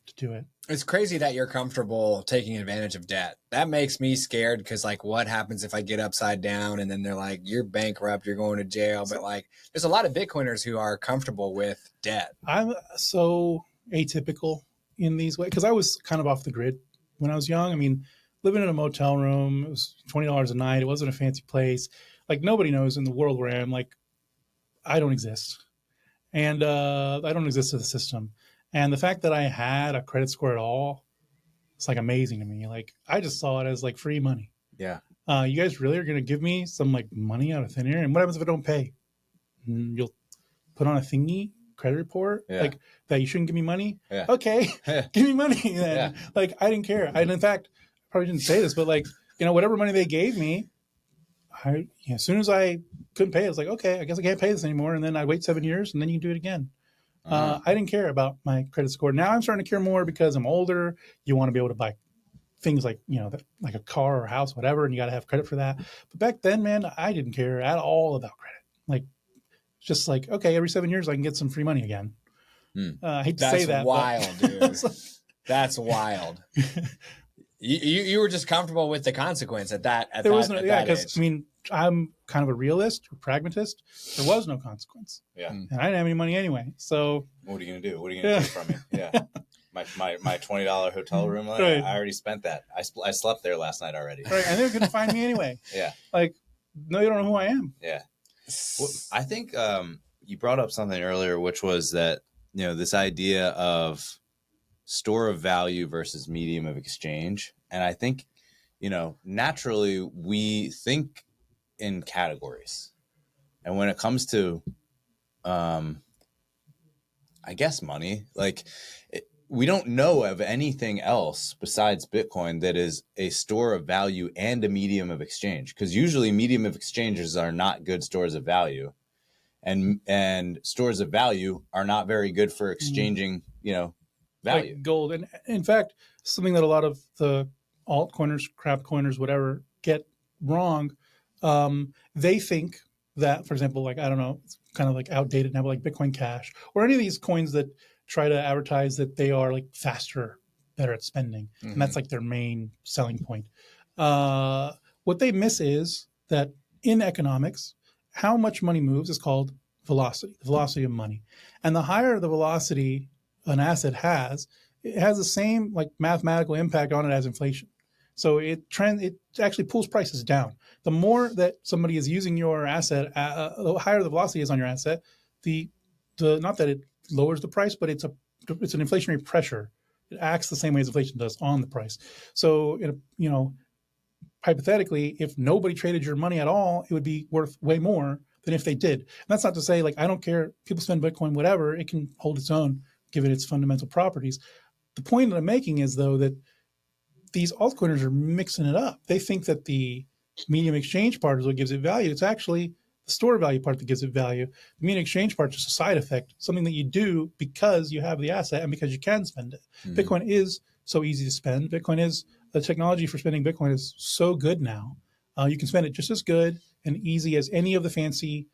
to do it. It's crazy that you're comfortable taking advantage of debt. That makes me scared, because, like, what happens if I get upside down and then they're like, you're bankrupt, you're going to jail. But, like, there's a lot of Bitcoiners who are comfortable with debt. I'm so atypical in these ways because I was kind of off the grid when I was young. I mean, living in a motel room, it was $20 a night. It wasn't a fancy place. Like, nobody knows in the world where I am. Like, I don't exist. And I don't exist to the system. And the fact that I had a credit score at all, it's like amazing to me. Like, I just saw it as like free money. Yeah. You guys really are going to give me some like money out of thin air? And what happens if I don't pay? You'll put on a thingy, credit report, like that you shouldn't give me money. Yeah. Okay, give me money then. Yeah. Like, I didn't care. In fact, I probably didn't say this, but like, whatever money they gave me, as soon as I couldn't pay, I was like, okay, I guess I can't pay this anymore. And then I wait 7 years and then you can do it again. I didn't care about my credit score. Now I'm starting to care more because I'm older. You want to be able to buy things like, like a car or a house, whatever, and you got to have credit for that. But back then, man, I didn't care at all about credit. Like, just like, okay, every 7 years I can get some free money again. I hate to say that. That's wild, dude. That's wild. You were just comfortable with the consequence at that. There was no, because I mean, I'm kind of a realist or pragmatist. There was no consequence. Yeah, and I didn't have any money anyway. So what are you gonna do? What are you gonna take from me? Yeah, my $20 hotel room. Right. I already spent that. I slept there last night already. Right, and they're gonna find me anyway. Yeah, like, no, you don't know who I am. Yeah, well, I think you brought up something earlier, which was that this idea of store of value versus medium of exchange. And I think, naturally we think in categories. And when it comes to, I guess, money, like we don't know of anything else besides Bitcoin that is a store of value and a medium of exchange. Because usually medium of exchanges are not good stores of value, and stores of value are not very good for exchanging, value. Like gold. And in fact, something that a lot of the altcoiners, crap coiners, whatever, get wrong. They think that, for example, like, I don't know, it's kind of like outdated now, but like Bitcoin Cash or any of these coins that try to advertise that they are like faster, better at spending. Mm-hmm. And that's like their main selling point. What they miss is that in economics, how much money moves is called velocity, the velocity of money. And the higher the velocity an asset has, it has the same like mathematical impact on it as inflation. So it actually pulls prices down. The more that somebody is using your asset, the higher the velocity is on your asset, the not that it lowers the price, but it's an inflationary pressure. It acts the same way as inflation does on the price. So hypothetically, if nobody traded your money at all, it would be worth way more than if they did. And that's not to say like I don't care. People spend Bitcoin, whatever. It can hold its own, given its fundamental properties. The point that I'm making is though that these altcoiners are mixing it up. They think that the medium exchange part is what gives it value. It's actually the store value part that gives it value. The medium exchange part is just a side effect, something that you do because you have the asset and because you can spend it. Mm-hmm. Bitcoin is so easy to spend. The technology for spending Bitcoin is so good now. You can spend it just as good and easy as any of the fancy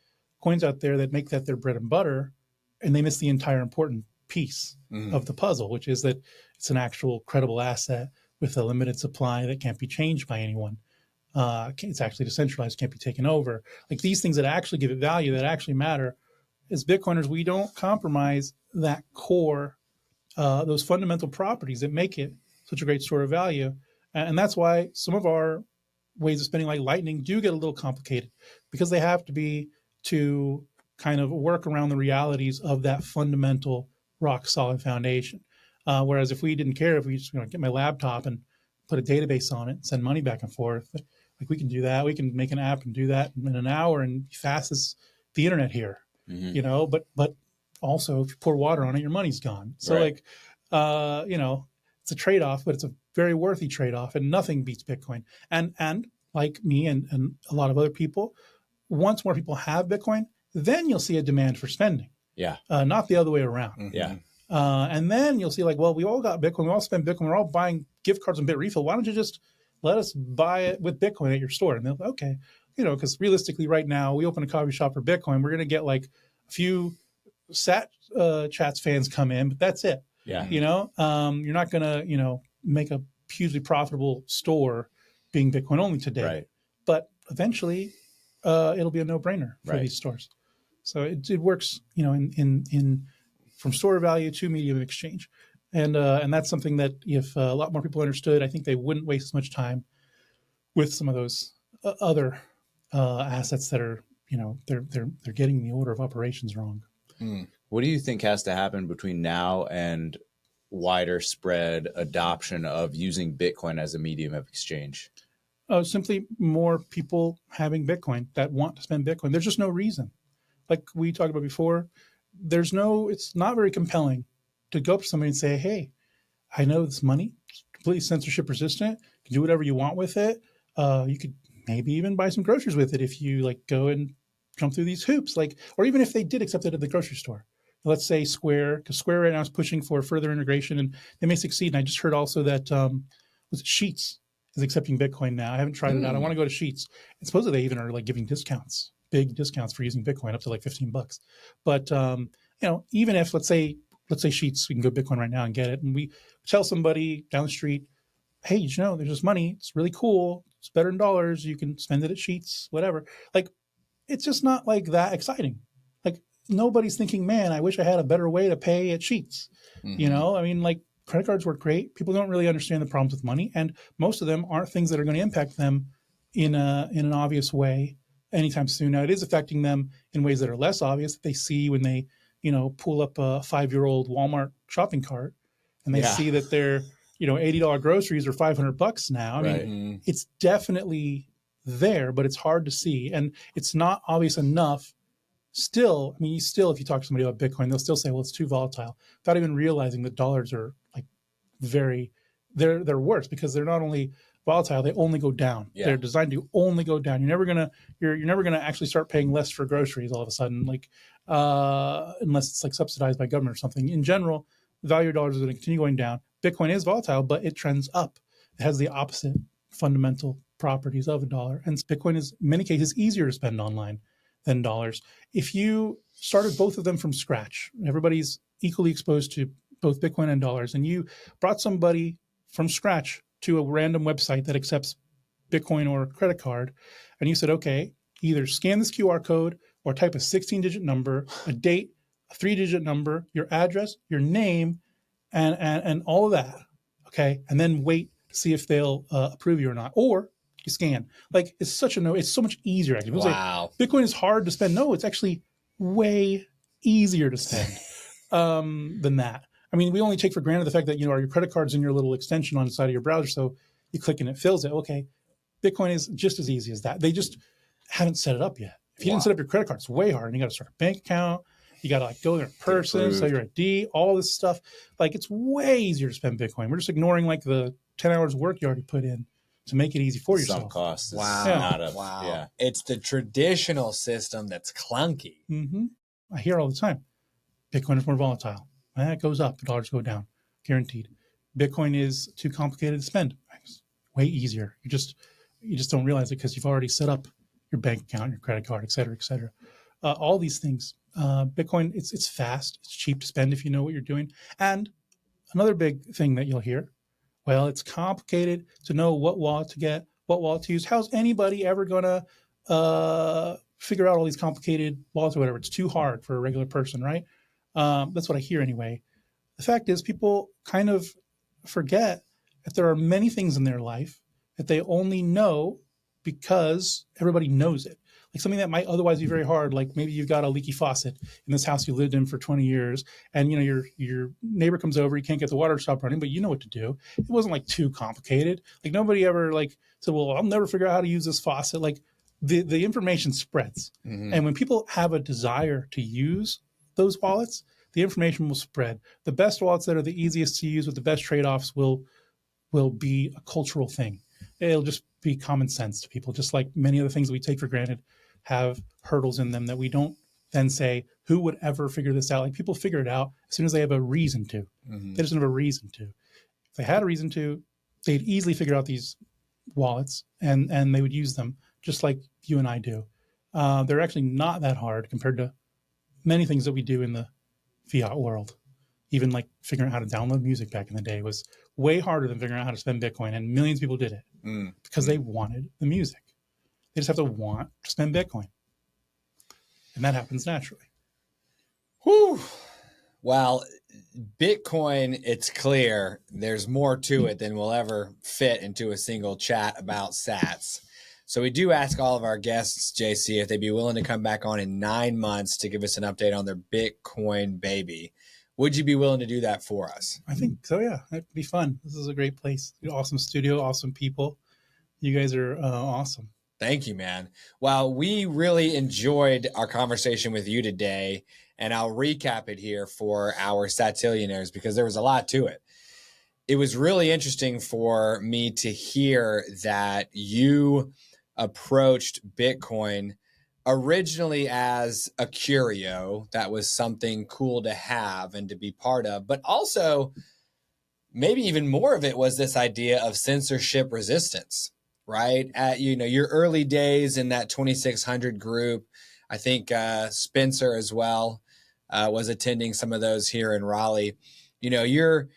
coins out there that make that their bread and butter, and they miss the entire important piece of the puzzle, which is that it's an actual credible asset with a limited supply that can't be changed by anyone. It's actually decentralized, can't be taken over. Like these things that actually give it value, that actually matter. As Bitcoiners, we don't compromise that core, those fundamental properties that make it such a great store of value. And that's why some of our ways of spending like Lightning do get a little complicated because they have to be to kind of work around the realities of that fundamental rock solid foundation. Whereas if we didn't care, if we just get my laptop and put a database on it and send money back and forth, like we can do that. We can make an app and do that in an hour and fast as the internet here, but also if you pour water on it, your money's gone. So right. It's a trade-off, but it's a very worthy trade-off and nothing beats Bitcoin. And like me and a lot of other people, once more people have Bitcoin, then you'll see a demand for spending. Yeah. Not the other way around. Mm-hmm. Yeah. And then you'll see like, well, we all got Bitcoin. We all spend Bitcoin. We're all buying gift cards and BitRefill. Why don't you just let us buy it with Bitcoin at your store? And they're like, okay, because realistically right now we open a coffee shop for Bitcoin. We're going to get like a few chats fans come in, but that's it. Yeah. You're not going to, make a hugely profitable store being Bitcoin only today. Right. But eventually it'll be a no-brainer for these stores. So it works, in from store value to medium of exchange. And that's something that if a lot more people understood, I think they wouldn't waste as much time with some of those other assets that are, they're getting the order of operations wrong. What do you think has to happen between now and wider spread adoption of using Bitcoin as a medium of exchange? Simply more people having Bitcoin that want to spend Bitcoin. There's just no reason. Like we talked about before, it's not very compelling to go up to somebody and say, hey, I know this money is completely censorship resistant. You can do whatever you want with it. You could maybe even buy some groceries with it if you go and jump through these hoops. Or even if they did accept it at the grocery store. Let's say Square, because Square right now is pushing for further integration and they may succeed. And I just heard also that Sheets is accepting Bitcoin now. I haven't tried it out. I want to go to Sheets. And supposedly they even are giving discounts, big discounts for using Bitcoin up to $15. But even if let's say Sheets, we can go Bitcoin right now and get it. And we tell somebody down the street, hey, there's this money. It's really cool. It's better than dollars. You can spend it at Sheets, whatever. It's just not that exciting. Nobody's thinking, man, I wish I had a better way to pay at Sheets. Mm-hmm. Credit cards work great. People don't really understand the problems with money. And most of them aren't things that are going to impact them in an obvious way anytime soon. Now, it is affecting them in ways that are less obvious that they see when they, pull up a 5-year-old Walmart shopping cart and they see that their, $80 groceries are $500 now. I mean, it's definitely there, but it's hard to see. And it's not obvious enough. Still, if you talk to somebody about Bitcoin, they'll still say, well, it's too volatile, without even realizing that dollars are they're worse because they're not only volatile, they only go down. Yeah. They're designed to only go down. You're never gonna actually start paying less for groceries all of a sudden, like unless it's like subsidized by government or something. In general, the value of dollars is going to continue going down. Bitcoin is volatile, but it trends up. It has the opposite fundamental properties of a dollar, and Bitcoin is in many cases easier to spend online than dollars. If you started both of them from scratch, everybody's equally exposed to both Bitcoin and dollars, and you brought somebody from scratch to a random website that accepts Bitcoin or a credit card, and you said, okay, either scan this QR code or type a 16-digit number, a date, a 3-digit number, your address, your name, and all of that, okay, and then wait to see if they'll approve you or not, or you scan. Like it's so much easier. Actually, Wow. like, Bitcoin is hard to spend. No, it's actually way easier to spend than that. I mean, we only take for granted the fact that your credit card's in your little extension on the side of your browser, so you click and it fills it. Okay, Bitcoin is just as easy as that. They just haven't set it up yet. If you didn't set up your credit card, it's way hard. And you got to start a bank account. You got to like go there in person, so your ID, all this stuff. Like it's way easier to spend Bitcoin. We're just ignoring like the 10 hours of work you already put in to make it easy for yourself. Some costs. Wow. Wow. Yeah. It's the traditional system that's clunky. Mm-hmm. I hear all the time. Bitcoin is more volatile. It goes up. The dollars go down. Guaranteed. Bitcoin is too complicated to spend. It's way easier. You just don't realize it because you've already set up your bank account, your credit card, et cetera, et cetera. All these things. Bitcoin, it's fast. It's cheap to spend if you know what you're doing. And another big thing that you'll hear, well, it's complicated to know what wallet to get, what wallet to use. How's anybody ever going to figure out all these complicated wallets or whatever? It's too hard for a regular person, right? That's what I hear anyway. The fact is people kind of forget that there are many things in their life that they only know because everybody knows it. Like something that might otherwise be very hard, like maybe you've got a leaky faucet in this house you lived in for 20 years, and your neighbor comes over, you can't get the water to stop running, but you know what to do. It wasn't like too complicated. Like nobody ever like said, well, I'll never figure out how to use this faucet. Like the information spreads. Mm-hmm. And when people have a desire to use those wallets, the information will spread. The best wallets that are the easiest to use with the best trade-offs will be a cultural thing. It'll just be common sense to people, just like many other things that we take for granted have hurdles in them that we don't then say, who would ever figure this out? Like people figure it out as soon as they have a reason to. Mm-hmm. They just don't have a reason to. If they had a reason to, they'd easily figure out these wallets and they would use them just like you and I do. They're actually not that hard compared to many things that we do in the fiat world. Even like figuring out how to download music back in the day was way harder than figuring out how to spend Bitcoin, and millions of people did it because they wanted the music. They just have to want to spend Bitcoin, and that happens naturally. Whew. Well, Bitcoin, it's clear there's more to it than will ever fit into a single chat about sats. So we do ask all of our guests, JC, if they'd be willing to come back on in 9 months to give us an update on their Bitcoin baby. Would you be willing to do that for us? I think so, yeah. It'd be fun. This is a great place. Awesome studio, awesome people. You guys are awesome. Thank you, man. Well, we really enjoyed our conversation with you today, and I'll recap it here for our Satillionaires because there was a lot to it. It was really interesting for me to hear that you approached Bitcoin originally as a curio that was something cool to have and to be part of, but also maybe even more of it was this idea of censorship resistance, right? At your early days in that 2600 group, I think Spencer as well was attending some of those here in Raleigh. You're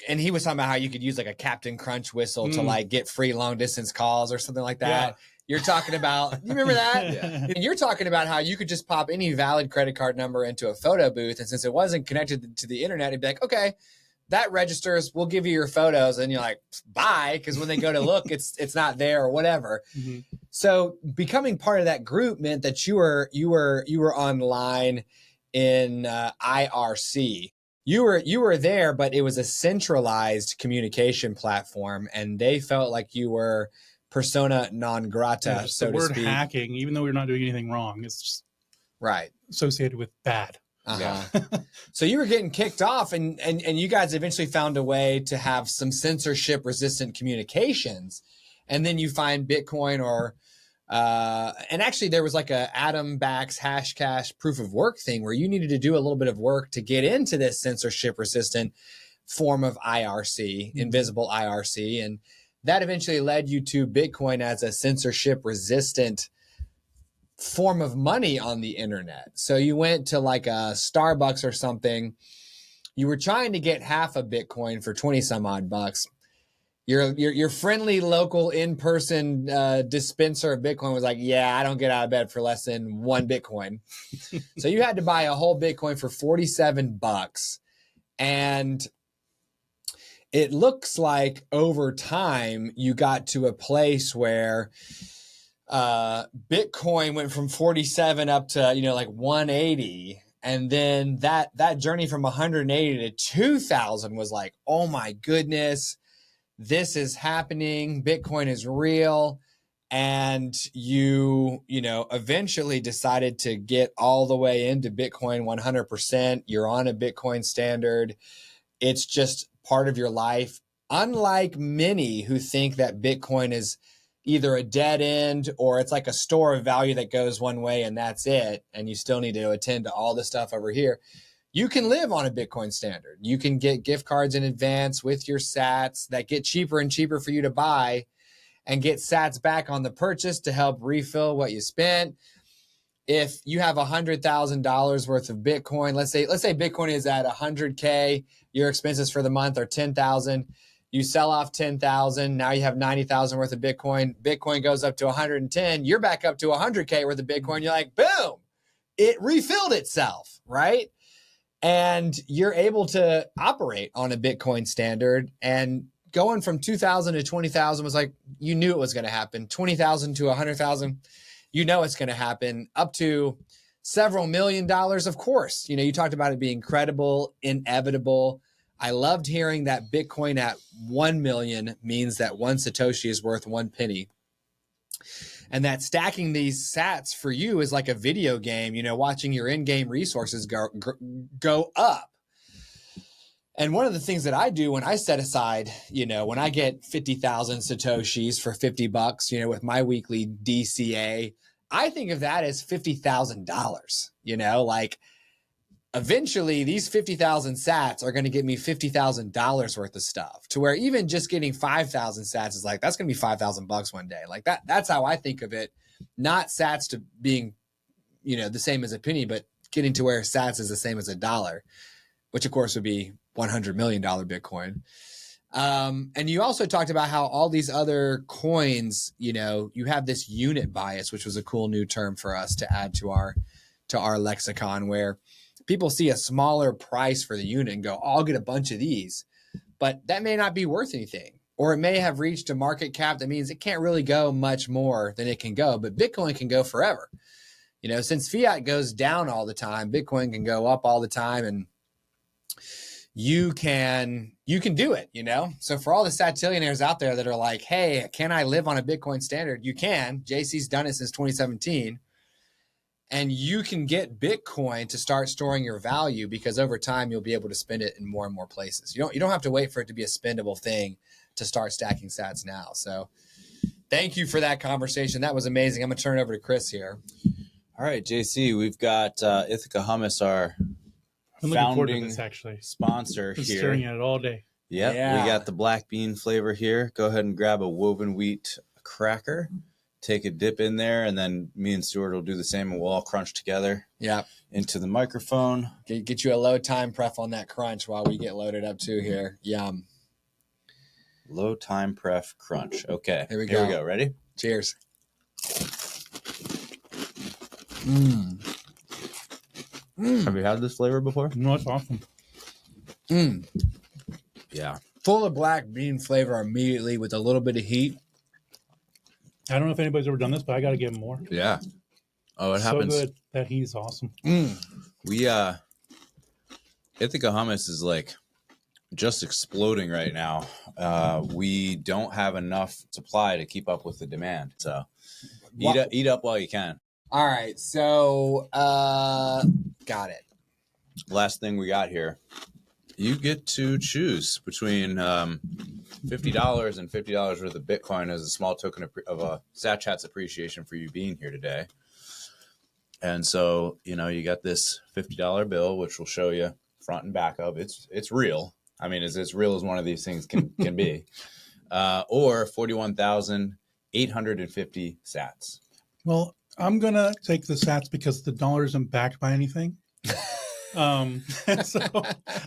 and he was talking about how you could use like a Captain Crunch whistle to like get free long distance calls or something like that. Yeah. You're talking about, you remember that? Yeah. And you're talking about how you could just pop any valid credit card number into a photo booth. And since it wasn't connected to the internet, it'd be like, okay, that registers, we'll give you your photos. And you're like, bye. Because when they go to look, it's not there or whatever. Mm-hmm. So becoming part of that group meant that you were online in IRC. You were there, but it was a centralized communication platform, and they felt like you were persona non grata, so to speak. The word hacking, even though we're not doing anything wrong, is just right associated with bad. So you were getting kicked off, and you guys eventually found a way to have some censorship resistant communications, and then you find Bitcoin or and actually there was like a Adam Back's hashcash proof of work thing where you needed to do a little bit of work to get into this censorship resistant form of IRC, invisible IRC, and that eventually led you to Bitcoin as a censorship resistant form of money on the internet. So you went to like a Starbucks or something. You were trying to get half a Bitcoin for 20 some odd bucks. Your friendly local in-person dispenser of Bitcoin was like, yeah, I don't get out of bed for less than 1 Bitcoin. So you had to buy a whole Bitcoin for 47 bucks. And it looks like over time you got to a place where Bitcoin went from 47 up to, like 180. And then that journey from 180 to 2000 was like, oh my goodness, this is happening. Bitcoin is real. And you eventually decided to get all the way into Bitcoin 100%. You're on a Bitcoin standard. It's just part of your life. Unlike many who think that Bitcoin is either a dead end or it's like a store of value that goes one way and that's it, and you still need to attend to all the stuff over here. You can live on a Bitcoin standard. You can get gift cards in advance with your sats that get cheaper and cheaper for you to buy and get sats back on the purchase to help refill what you spent. If you have $100,000 worth of Bitcoin, let's say Bitcoin is at 100K, your expenses for the month are 10,000. You sell off 10,000. Now you have 90,000 worth of Bitcoin. Bitcoin goes up to 110. You're back up to 100K worth of Bitcoin. You're like, boom, it refilled itself, right? And you're able to operate on a Bitcoin standard. And going from 2,000 to 20,000 was like, you knew it was going to happen. 20,000 to 100,000, you know it's going to happen. Up to several $1 million, of course. You talked about it being credible, inevitable. I loved hearing that Bitcoin at 1 million means that 1 Satoshi is worth 1 penny. And that stacking these sats for you is like a video game, watching your in-game resources go up. And one of the things that I do when I set aside, when I get 50,000 Satoshis for 50 bucks, with my weekly DCA, I think of that as $50,000, like eventually these 50,000 sats are going to get me $50,000 worth of stuff, to where even just getting 5,000 sats is like, that's going to be 5,000 bucks one day. Like that's how I think of it. Not sats to being, the same as a penny, but getting to where sats is the same as $1, which of course would be $100 million Bitcoin. And you also talked about how all these other coins, you have this unit bias, which was a cool new term for us to add to our lexicon, where people see a smaller price for the unit and go, oh, I'll get a bunch of these, but that may not be worth anything. Or it may have reached a market cap that means it can't really go much more than it can go, but Bitcoin can go forever. Since fiat goes down all the time, Bitcoin can go up all the time, and you can do it, So for all the satillionaires out there that are like, hey, can I live on a Bitcoin standard? You can. JC's done it since 2017. And you can get Bitcoin to start storing your value, because over time you'll be able to spend it in more and more places. You don't have to wait for it to be a spendable thing to start stacking sats now. So thank you for that conversation. That was amazing. I'm going to turn it over to Chris here. All right, JC, we've got Ithaca Hummus, our I'm looking forward to this, actually. Sponsor Been here. staring at it all day. Yep, Yeah. We got the black bean flavor here. Go ahead and grab a woven wheat cracker. Take a dip in there, and then me and Stuart will do the same, and we'll all crunch together. Yeah. Into the microphone. Get you a low time pref on that crunch while we get loaded up too here. Yum. Low time pref crunch. Okay. Here we go. Ready? Cheers. Have you had this flavor before? No, it's awesome. Yeah. Full of black bean flavor immediately with a little bit of heat. I don't know if anybody's ever done this, but I got to give him more. Yeah. Oh, it so happens. Good that he's awesome. We Ithaca Hummus is like just exploding right now. We don't have enough supply to keep up with the demand. So eat up while you can. All right. So got it. last thing we got here. You get to choose between $50 and $50 worth of Bitcoin as a small token of a SatChat's appreciation for you being here today. And so, you got this $50 bill, which will show you front and back of. It's real. I mean, it's as real as one of these things can be. Or 41,850 sats. Well, I'm going to take the sats because the dollar isn't backed by anything. So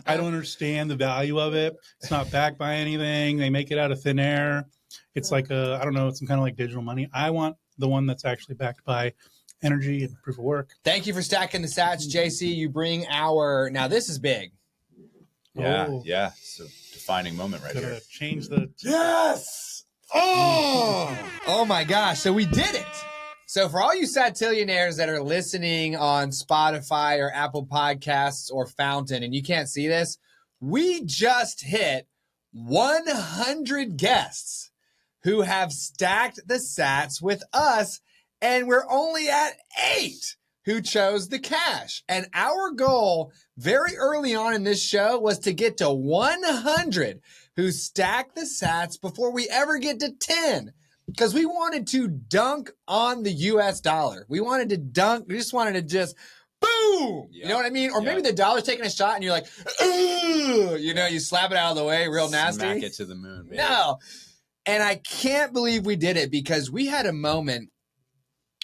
I don't understand the value of it. It's not backed by anything. They make it out of thin air. It's like I don't know, it's some kind of like digital money. I want the one that's actually backed by energy and proof of work. Thank you for stacking the sats, JC. You bring now this is big. Yeah. It's a defining moment right here. Change the... Yes! Oh my gosh. So we did it. So for all you Satillionaires that are listening on Spotify or Apple Podcasts or Fountain, and you can't see this, we just hit 100 guests who have stacked the sats with us, and we're only at 8 who chose the cash. And our goal very early on in this show was to get to 100 who stacked the sats before we ever get to 10. Because we wanted to dunk on the US dollar. We wanted to dunk. We just wanted to just boom. Yeah. You know what I mean? Or maybe the dollar's taking a shot and you're like, ooh, you slap it out of the way real nasty. Smack it to the moon, baby. No. And I can't believe we did it because we had a moment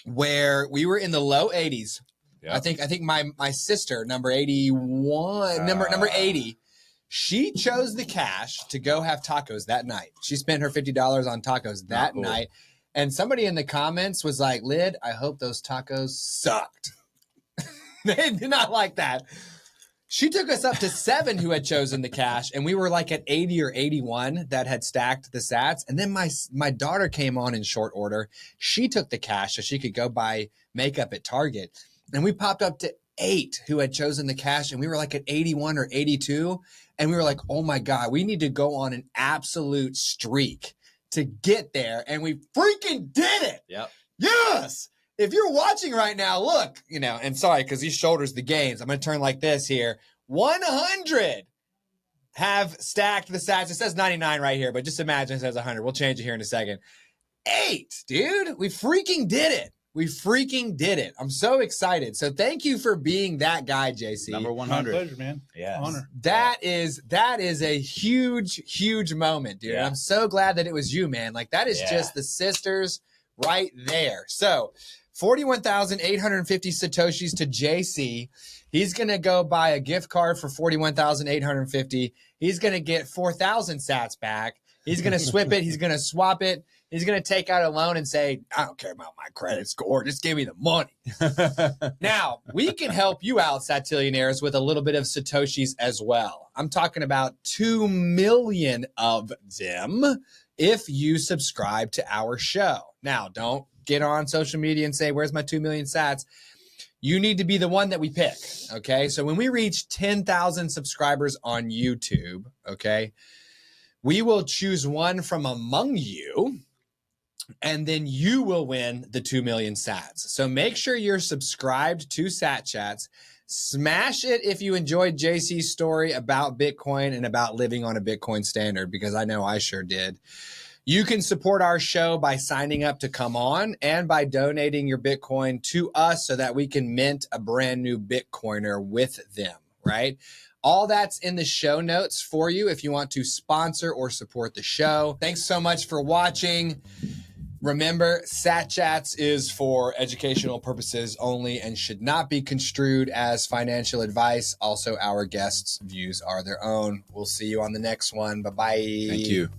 where we were in the low 80s. Yep. I think my sister, number 81, number 80, she chose the cash to go have tacos that night. She spent her $50 on tacos that night. And somebody in the comments was like, Lid, I hope those tacos sucked. They did not like that. She took us up to 7 who had chosen the cash. And we were like at 80 or 81 that had stacked the sats. And then my daughter came on in short order. She took the cash so she could go buy makeup at Target. And we popped up to 8 who had chosen the cash. And we were like at 81 or 82. And we were like, oh my God, we need to go on an absolute streak to get there. And we freaking did it. Yep. Yes. If you're watching right now, look, and sorry, because these shoulders the gains. I'm going to turn like this here. 100 have stacked the sats. It says 99 right here, but just imagine it says 100. We'll change it here in a second. 8, dude. We freaking did it. We freaking did it. I'm so excited. So thank you for being that guy, JC. Number 100. My pleasure, man. Yes. Honor. That is a huge, huge moment, dude. Yeah. I'm so glad that it was you, man. Like that is just the sisters right there. So 41,850 Satoshis to JC. He's going to go buy a gift card for 41,850. He's going to get 4,000 sats back. He's going to swip it. He's going to swap it. He's going to take out a loan and say, I don't care about my credit score. Just give me the money. Now, we can help you out, Satillionaires, with a little bit of Satoshis as well. I'm talking about 2 million of them if you subscribe to our show. Now, don't get on social media and say, where's my 2 million sats? You need to be the one that we pick, okay? So when we reach 10,000 subscribers on YouTube, okay, we will choose one from among you, and then you will win the 2 million sats. So make sure you're subscribed to SatChats. Smash it if you enjoyed JC's story about Bitcoin and about living on a Bitcoin standard, because I know I sure did. You can support our show by signing up to come on and by donating your Bitcoin to us so that we can mint a brand new Bitcoiner with them, right? All that's in the show notes for you if you want to sponsor or support the show. Thanks so much for watching. Remember, SatChats is for educational purposes only and should not be construed as financial advice. Also, our guests' views are their own. We'll see you on the next one. Bye-bye. Thank you.